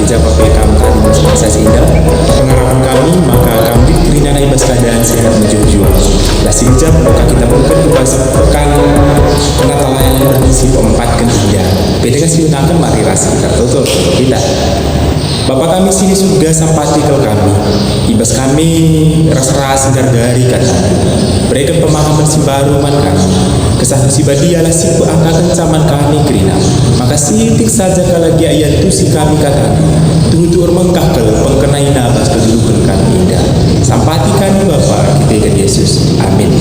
ijabah PKM tadi masa indah pengharapan kami maka kami kerinana ibas keadaan sehat menjual lah sinjab maka kita bukan ibas pekan pengatalayan yang berisi keempat ketiga beda kan siunakan mari rasi kita tutup kita Bapak kami sini surga sampati ke kami ibas kami ras-ras gargari kata berikan pemahaman si baru man kami kesah si badialah si angkatan caman kami kerina maka sitik saja kalagi ayat tu si kami kata tutur mengkah ke pengkenai nabas kedudukan kami indah sampati kami Bapak kita Yesus amin.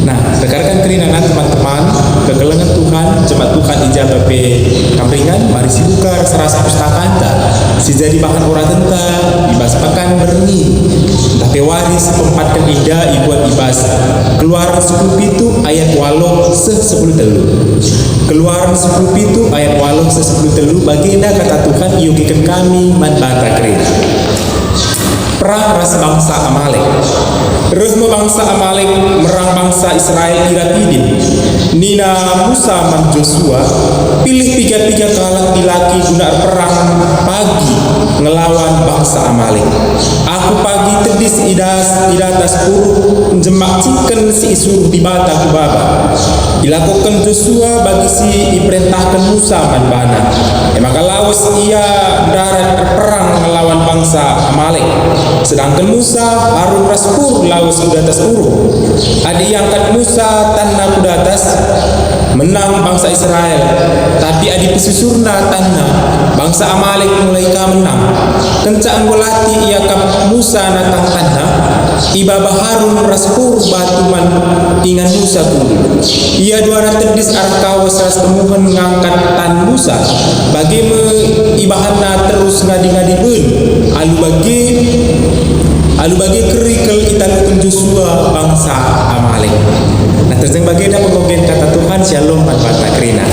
Nah rekan-rekan kerinanan teman-teman kegelengan Tuhan jemaat Tuhan ijabah pe kamringan mari si buka serasa pustaka anta si jadi bahan ora tenta ibas pakan berni tapi waris pempatkan ida ibuat ibas keluaran 10 pitu ayat walong se-10 telu keluaran 10 pitu ayat walong se-10 telu baginda kata Tuhan iugikan kami man banta kerina perang ras bangsa Amalek Rehma bangsa Amalek merang bangsa Israel Irapidin Nina Musa man Joshua pilih 3 kalang dilaki guna perang pagi ngelawan bangsa Amalek aku pagi tedis idatas puru jemak ciken si isuruh di bata kubaba dilakukan Joshua bagi si diperintahkan Musa man bana maka lawas ia darat perang ngelawan bangsa Amalek sedangkan Musa Harun raspur lawas kuda atas puru ada yang angkat Musa tanah kuda atas menang bangsa Israel tapi adi pesusurna tanah bangsa Amalek mulai menang kencang golati ia kap Musa natang tanah ibaba Harun raspur batuman ingan Musa kudu ia dua terdis arah kawas ras temukan mengangkat tan Musa bagi ibahana terus ngadi-ngadi bun alu bagi kerikel italukun Joshua bangsa Amalek. Nah terjeng bagian pengogen kata Tuhan shalom man banta kerina.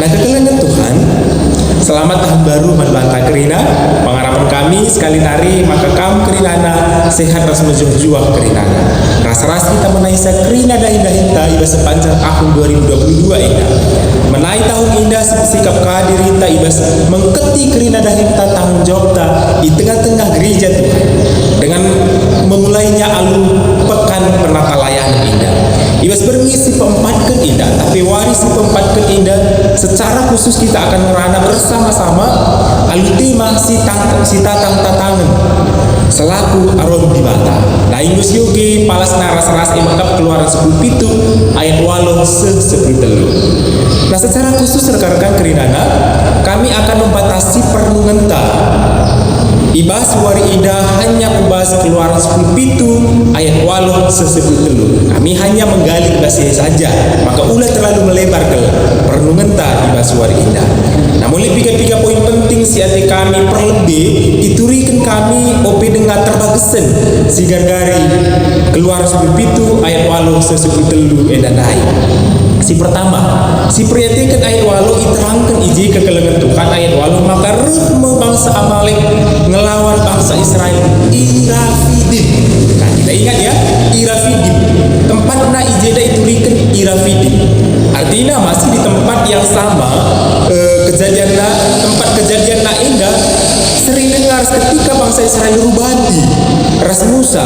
Nah kekelengan Tuhan selamat tahun baru man banta kerina pengharapan kami sekali nari maka kamu kerinana sehat ras menjuah kerinana ras-ras kita menaisa kerina dah indah iba sepanjang tahun 2022 indah menai tahun indah sikap kadirita ibas mengketi kerina dah tanggung jawab di tengah-tengah gereja Tuhan dengan memulainya alu pekan penata layanan indah ibas bermisi pempatkan indah tapi waris pempatkan indah secara khusus kita akan merana bersama-sama alu tema si tatang tatangan selaku aron di bata nah ingus yogi palas naras-ras emakap keluaran 10 pitu ayat walong se-10 telu. Nah secara khusus rekan-rekan kerinana kami akan membatasi perenungan ibas wari ida hanya kubas keluaran 10 pitu ayat walong se-10 telu. Kami hanya menggali bahasa saja maka ulah terlalu melebar ke perenungan ibas wari ida. Namun lebih 3 poin penting si hati kami perlebih diturikan kami opi dengan terbagesen si gargari keluar 10 pitu ayat walong se-10 telu edadai. Si pertama, si priatikan ayat walau iterangkan iji kekelengan Tuhan ayat walau maka rehma bangsa Amalek ngelawan bangsa Israel Irafidin. Nah kita ingat ya Irafidin tempatnya ijeda iturikan Irafidin artinya masih di tempat yang sama tempat kejadian indah sering dengar ketika bangsa Israel rubati ras Musa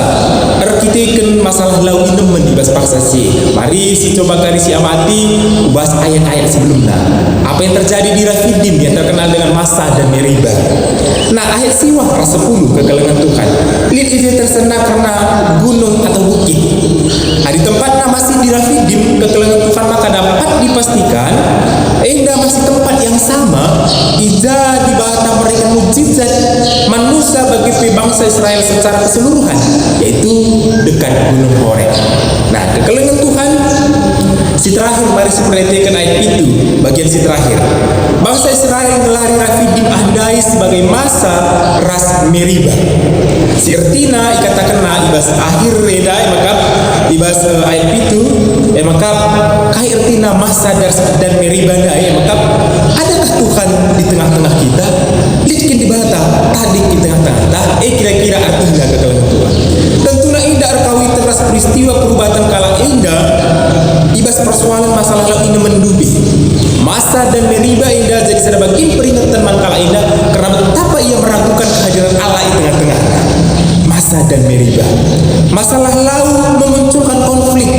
arkiteken masalah lau inemen di bas paksa si mari si coba kali si amati ubas ayat-ayat sebelumnya apa yang terjadi di Rafidim yang terkenal dengan Masa dan Meriba. Nah ayat siwah ras 10 kekelengan Tuhan lihat itu tersenak karena gunung atau bukit di tempatnya masih di Rafidim kekelengan Tuhan maka dapat dipastikan indah masih tempat yang sama ija di bata mereka mujizat manusia bagi bangsa Israel secara keseluruhan yaitu dekat gunung Horeb. Nah kekelengan Tuhan si terakhir mari seperhatikan ayat itu bagian si terakhir bangsa Israel melari Rafidim andai sebagai masa ras Meriba si ertina ikatakan ibas akhir reda maka ibas ayat itu maka kai ertina masa dan Meriba maka adakah Tuhan di tengah-tengah kita lihatkan di bata tadi di tengah-tengah kira-kira artinya kekelengan Tuhan tentunya indah arkawi teras peristiwa perubatan kala indah ibas persoalan masalah ini mendubi Masa dan Meriba indah jadi sebagai peringatan mankala indah karena betapa ia tengah-tengah Masa dan Meriba. Masalah laut memunculkan konflik,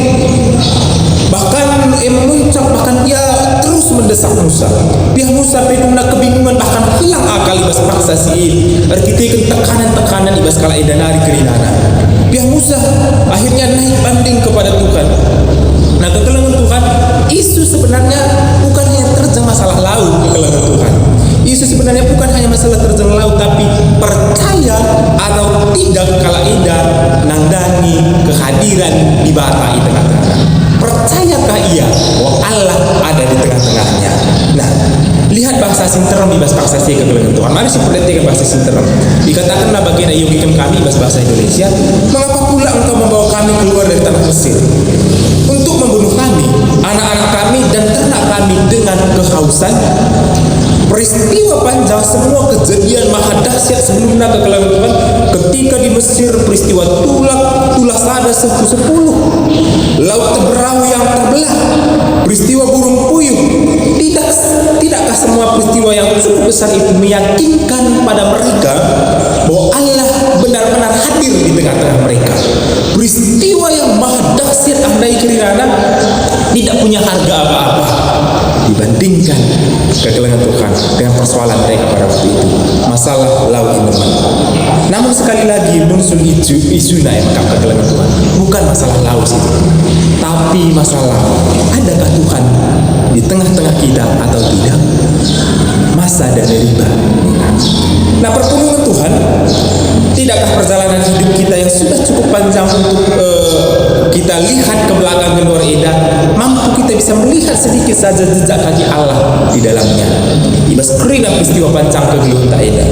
bahkan memuncak, bahkan dia terus mendesak Musa. Biar Musa peduna kebingungan, bahkan hilang akal ibas paksa si artikel tekanan-tekanan ibas kala edanari kerinana. Biar Musa akhirnya naik banding kepada Tuhan. Nah, kekelengan Tuhan, isu sebenarnya bukan hanya terjang masalah laut. Kekelengan Tuhan, isu sebenarnya bukan hanya masalah terjang laut, tapi percaya atau tidak kala ida nangdangi kehadiran di bata di tengah-tengah. Percayakah ia bahwa Allah ada di tengah-tengahnya? Nah, lihat bahasa sinteram di bahasa saya kekelengan Tuhan. Mari kita perhatikan bahasa sinteram. Dikatakanlah bagian ayogikem kami bahasa Indonesia, mengapa pula engkau membawa kami keluar dari tanah Mesir untuk membunuh kami, anak-anak kami dan ternak kami dengan kehausan? Peristiwa panjang, semua kejadian maha dahsyat sebelumnya kekelengan Tuhan. Ketika di Mesir, peristiwa tulah sada 10, laut Teberau yang terbelah, peristiwa burung puyuh. Tidakkah semua peristiwa yang cukup besar itu meyakinkan pada mereka bahwa Allah benar-benar hadir di tengah-tengah mereka? Peristiwa yang maha dahsyat andai kirana tidak punya harga apa-apa dibandingkan kekelengan Tuhan dengan persoalan mereka pada waktu itu, masalah laut Indoman. Namun sekali lagi muncul isu naik maka kekelengan Tuhan bukan masalah laut itu, tapi masalah adakah Tuhan di tengah-tengah kita atau tidak? Masa dan Meriba. Nah, pertolongan Tuhan, tidakkah perjalanan hidup kita yang sudah cukup panjang untuk kita lihat ke belakang ke luar eda, mampu kita bisa melihat sedikit saja jejak kaki Allah di dalamnya. Ibas kerina peristiwa panjang ke gelut tak eda.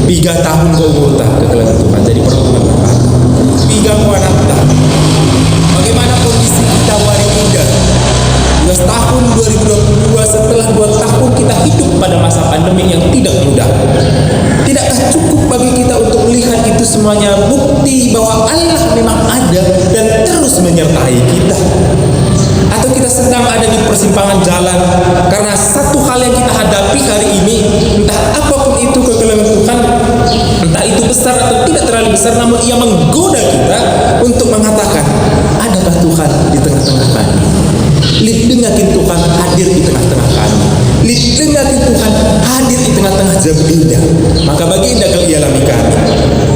3 tahun ke umur tak kekelengan Tuhan. Jadi pertemuan apa? 3 bulan tak. Bagaimana kondisi kita hari ini? 12 tahun 2022, setelah 2 tahun kita hidup pada masa pandemi yang tidak mudah. Tidakkah cukup bagi kita untuk melihat itu semuanya bukti bahwa Allah memang ada dan terus menyertai kita? Atau kita sedang ada di persimpangan jalan karena satu hal yang kita hadapi hari ini, entah apapun itu kekelengan Tuhan, entah itu besar atau tidak terlalu besar, namun ia menggoda kita untuk mengatakan, adakah Tuhan di tengah-tengah kami? Dengakin Tuhan hadir di tengah-tengah kami. Dengakin Tuhan hadir di tengah-tengah jabu indah, maka bagi indah kalau ia alami kami.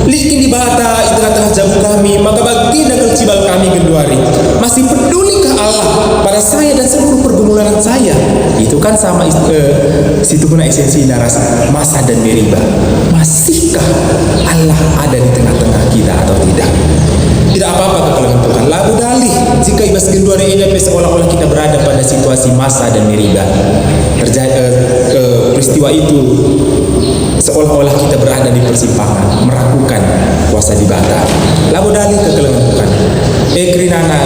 Likin di bata di tengah-tengah jabu kami, maka bagi indah kalau cibal kami genduari. Masih pedulikah Allah pada saya dan seluruh pergumulan saya? Itu kan sama situ guna esensi naras masa dan Meriba. Masihkah Allah ada di tengah-tengah kita atau tidak? Tidak apa-apa kekelengan Tuhan. Lagu dalih jika ibas genduari EDP seolah-olah kita berada pada situasi masa dan Meriba. Peristiwa itu seolah-olah kita berada di persimpangan, meragukan kuasa di bata. Lagu dalih kekelengan Tuhan. Kerinana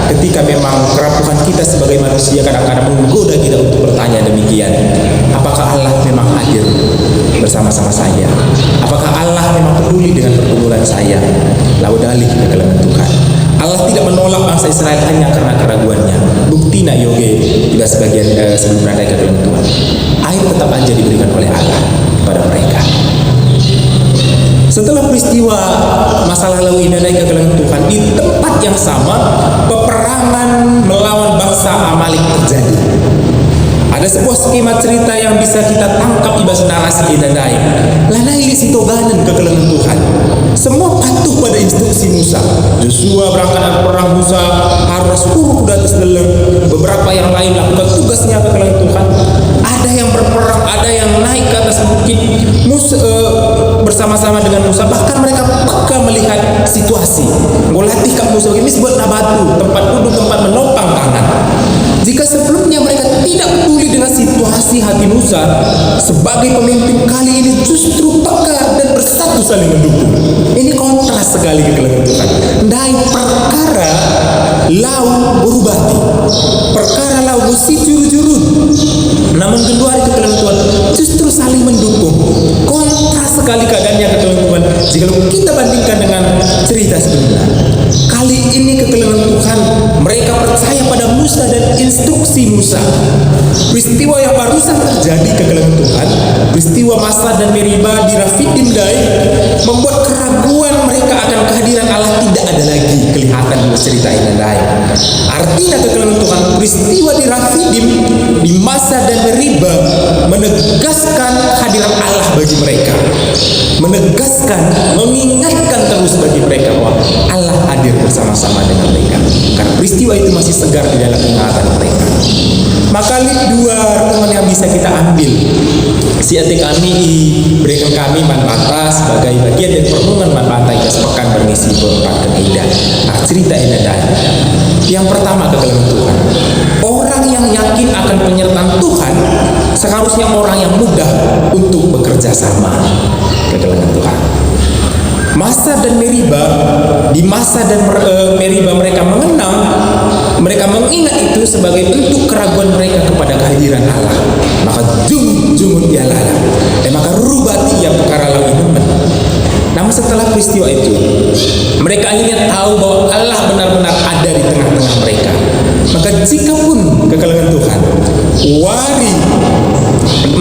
ketika memang kerapuhan kita sebagai manusia kadang-kadang menggoda kita untuk bertanya demikian. Apakah Allah memang hadir bersama-sama saya? Apakah Allah memang peduli dengan pergumulan saya? Laudalih kekelengan Tuhan. Allah tidak menolak bangsa Israel hanya karena keraguannya. Bukti nak yoge juga sebagian sebelum berada kekelengan Tuhan. Air tetap aja diberikan oleh Allah kepada mereka. Setelah peristiwa masalah laut ini naik kekelengan Tuhan, di tempat yang sama peperangan melawan bangsa Amalek terjadi. Ada sebuah skema cerita yang bisa kita tangkap ibas narasi idadai. Lanai sitoganan kekelengan Tuhan. Semua patuh pada instruksi Musa. Joshua berangkat perang, Musa harus kuda atas leleng. Beberapa yang lain lakukan tugasnya kekelengan Tuhan. Ada yang berperang, ada yang naik ke atas bukit Musa bersama-sama dengan Musa. Bahkan mereka peka melihat situasi. Ngolatih Kak Musa ini buat nabatu, tempat duduk, tempat menopang tangan. Jika sebelumnya mereka tidak peduli dengan situasi hati Musa, sebagai pemimpin kali ini justru peka dan bersatu saling mendukung. Ini kontras sekali kekelengan Tuhan. Dai perkara lau berubati, perkara lau musi juru-jurun, namun kedua hari kekelengan Tuhan justru saling mendukung. Kontras sekali keadaannya kekelengan Tuhan jika kita bandingkan dengan cerita sebelumnya. Kali ini kekelengan Tuhan mereka percaya pada Musa dan instruksi Musa. Peristiwa yang barusan terjadi kekelengan Tuhan, peristiwa Masa dan Meriba di Rafidim Dai, membuat keraguan peristiwa di Rafidim, di masa dan Meriba, menegaskan hadirat Allah bagi mereka, menegaskan, mengingatkan terus bagi mereka bahwa Allah hadir bersama-sama dengan mereka, karena peristiwa itu masih segar di dalam ingatan mereka. Maka dua renungan yang bisa kita ambil. Siate kami berikan kami manfaat sebagai bagian dari perenungan manfaat yang sepekan bermisi berempat indah. Cerita indah dan yang pertama, kekalahan Tuhan. Orang yang yakin akan penyertaan Tuhan seharusnya orang yang mudah untuk bekerja sama. Kekalahan Tuhan. Masa dan Meriba, di masa dan Meriba mereka mengenang, mereka mengingat itu sebagai bentuk keraguan mereka kepada kehadiran Allah. Maka jungun ya lala, maka rubati ya perkara lau inuman. Namun setelah peristiwa itu, mereka akhirnya tahu bahwa Allah benar-benar ada di tengah-tengah mereka. Maka jikapun kekalahan Tuhan,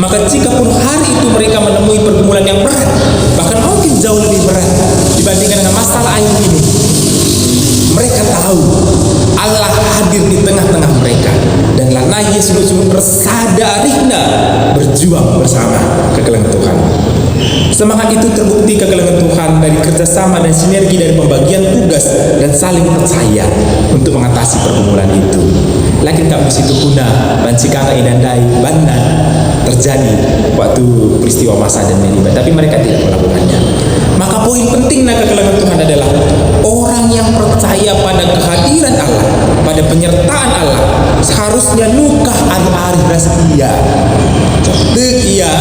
maka jikapun hari itu mereka menemui pergumulan yang berat, bahkan mungkin jauh lebih berat dibandingkan dengan masalah ayat ini, mereka tahu Allah hadir di tengah-tengah mereka, dan lanai sungguh-sungguh bersadarina berjuang bersama. Kekalahan Tuhan. Semangat itu terbukti kekalahan Tuhan dari kerjasama dan sinergi dari pembagian tugas dan saling percaya untuk mengatasi pergumulan itu. Lakin kamu situ guna bancikanga idandai banda terjadi waktu peristiwa masa dan Meriba, tapi mereka tidak melakukannya. Maka poin penting kekalahan Tuhan adalah orang yang percaya pada kehadiran Allah, pada penyertaan Allah, seharusnya nukah ari-ari rahasia. Ia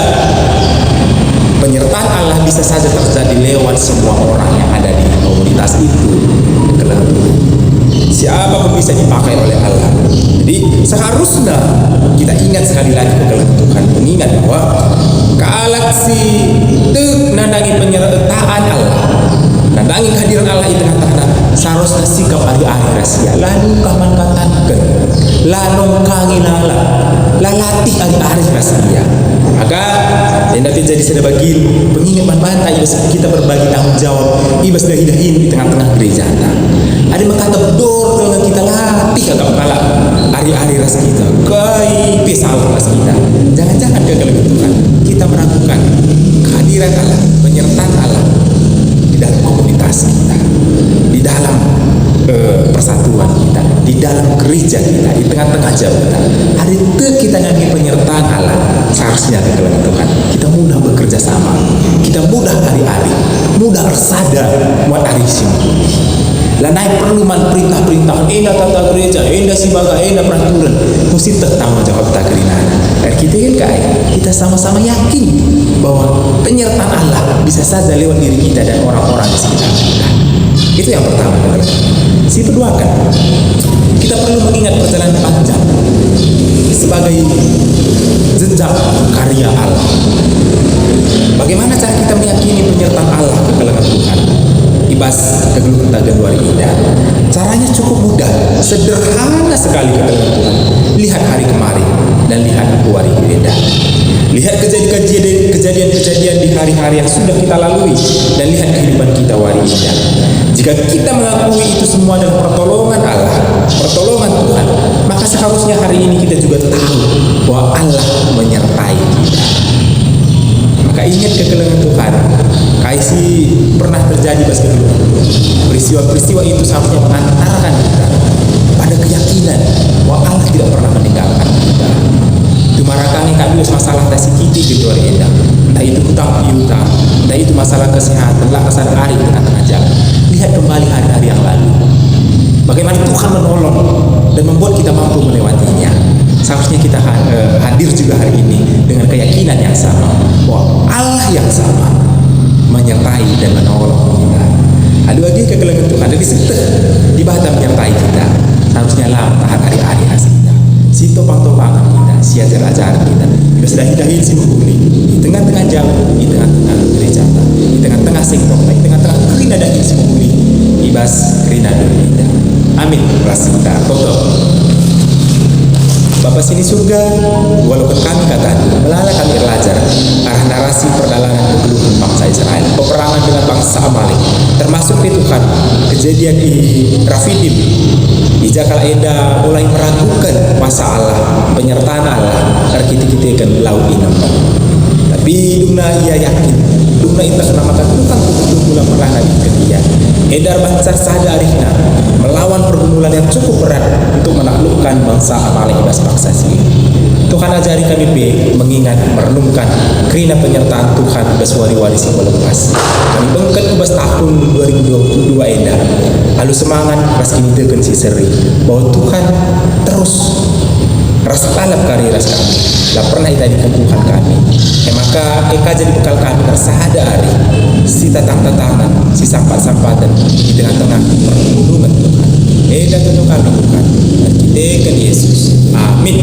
penyertaan Allah bisa saja terjadi lewat semua orang yang ada di komunitas itu. Siapa pun bisa dipakai oleh Allah. Jadi seharusnya kita ingat sekali lagi kekalahan Tuhan, mengingat bahwa galaksi nandangi penyertaan Allah, nandangi kehadiran Allah itu tengah-tengah, seharusnya sikap ari-ari rahasia lalu kaman katakan lalu kangilala lalati ari-ari rahasia. Maka yang nanti jadi sebagian pengingat manfaat kita berbagi tanggung jawab ibas dahi-dahin di tengah-tengah gereja. Ada mengkata dor dengan kita latih agak kalah hari-hari ras kita kai pisau ras kita. Jangan-jangan kekalahan Tuhan kita meragukan kehadiran Allah, penyertaan Allah di dalam komunitas kita, di dalam persatuan kita, di dalam gereja kita, di tengah-tengah jauh kita. Hari itu kita nyanyi penyertaan Allah. Seharusnya kekalahan Tuhan kita mudah bekerja sama, kita mudah hari-hari, mudah bersadar buat hari sini. Lah naik perluman perintah-perintah enda tata gereja, enda sibaga, enda peraturan mesti tanggung jawab tak kerinana. Dan kita sama-sama yakin bahwa penyertaan Allah bisa saja lewat diri kita dan orang-orang di sekitar kita. Itu yang pertama. Si kedua kita perlu mengingat perjalanan panjang sebagai jejak karya Allah. Bagaimana cara kita meyakini penyertaan Allah kekalahan Tuhan? Ibas kegeluhan Januari indah. Caranya cukup mudah, sederhana sekali kekalahan Tuhan. Lihat hari kemarin dan lihat hari indah. Lihat kejadian-kejadian di hari-hari yang sudah kita lalui dan lihat kehidupan kita hari indah. Jika kita mengakui itu semua adalah pertolongan Allah, pertolongan Tuhan, maka seharusnya hari ini kita juga tahu bahwa Allah menyertai kita. Maka ingat kekalahan Tuhan. Kaisi pernah terjadi pas kedua. Peristiwa-peristiwa itu seharusnya mengantarkan kita pada keyakinan bahwa Allah tidak pernah meninggalkan kita. Dumarakannya kami masalah tasi kiti di luar endang. Entah itu hutang piutang, entah itu masalah kesehatan, laksan hari tengah-tengah jalan. Lihat kembali hari-hari yang lalu. Bagaimana Tuhan menolong dan membuat kita mampu melewatinya. Seharusnya kita hadir juga hari ini dengan keyakinan yang sama bahwa Allah yang sama menyertai dan menolong kita. Ada lagi kekalahan Tuhan dari situ di bawah menyertai kita. Seharusnya lah tahan hari-hari kita. Si topang-topang kita, si ajar-ajar kita. Kita sudah hidahin si menghuni di tengah-tengah jauh, di tengah-tengah gereja, di tengah-tengah sektor, di tengah-tengah kerina daging si menghuni. Ibas kerina dulu kita. Amin. Ras kita. Toto. Bapa sini surga, walaupun kami katakan melala kami belajar arah narasi perjalanan kegeluhan bangsa Israel, peperangan dengan bangsa Amalek, termasuk itu Tuhan kejadian di Rafidim. Ijakal enda mulai meragukan masa Allah, penyertaan Allah, terkiti-kitikan laut inamkan. Tapi Duna ia yakin, Duna itu senamakan Tuhan untuk pulang merana di ketia. Edar bangsa sada arihna melawan pergumulan yang cukup berat untuk menaklukkan bangsa Amalek bas bangsa sini. Tuhan ajari kami mengingat, merenungkan kerina penyertaan Tuhan bas wari-wari si melepas. Kami bengket bas tahun 2022 enda. Lalu semangat ras kini degen si seri bahwa Tuhan terus rasa talap kari ras kami. Lah pernah ita di Tuhan kami. Maka eka jadi bekal kami tersahada hari si tatang-tatangan, si sampat-sampatan di tengah-tengah perlindungan Tuhan. Dan untuk kami Tuhan dan kita Yesus. Amin.